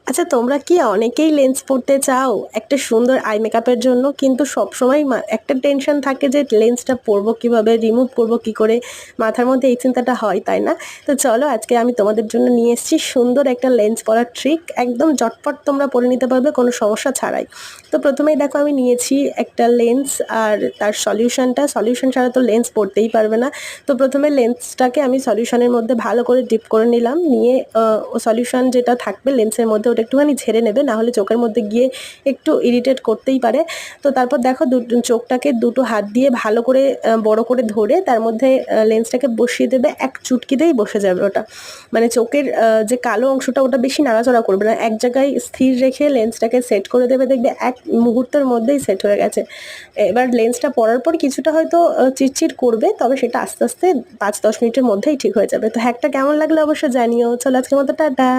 আচ্ছা, তোমরা কি অনেকেই লেন্স পড়তে চাও একটা সুন্দর আই মেকআপের জন্য, কিন্তু সবসময় একটা টেনশন থাকে যে লেন্সটা পরবো কিভাবে, রিমুভ করবো কি করে, মাথার মধ্যে এই চিন্তাটা হয়, তাই না? তো চলো আজকে আমি তোমাদের জন্য নিয়ে এসেছি সুন্দর একটা লেন্স পরার ট্রিক, একদম ঝটপট তোমরা পরে নিতে পারবে কোনো সমস্যা ছাড়াই। তো প্রথমেই দেখো আমি নিয়েছি একটা লেন্স আর তার সলিউশন ছাড়া তো লেন্স পরতেই পারবে না। তো প্রথমে লেন্সটাকে আমি সলিউশনের মধ্যে ভালো করে ডিপ করে নিলাম, নিয়ে ও সলিউশন যেটা থাকবে লেন্সের মধ্যে ওটা একটুখানি ঝেড়ে নেবে, না হলে চোখের মধ্যে গিয়ে একটু ইরিটেট করতেই পারে। তো তারপর দেখো চোখটাকে দুটো হাত দিয়ে ভালো করে বড় করে ধরে তার মধ্যে লেন্সটাকে বসিয়ে দেবে, এক চুটকিতেই বসে যাবে ওটা। মানে চোখের যে কালো অংশটা ওটা বেশি নাড়াচড়া করবে না, এক জায়গায় স্থির রেখে লেন্সটাকে সেট করে দেবে, দেখবে এক মুহূর্তের মধ্যেই সেট হয়ে গেছে। এবার লেন্সটা পরার পর কিছুটা হয়তো চিটচিট করবে, তবে সেটা আস্তে আস্তে 5-10 মিনিটের মধ্যেই ঠিক হয়ে যাবে। তো হ্যাকটা কেমন লাগলো অবশ্যই জানিও। চলো আজকের মতো টাটা।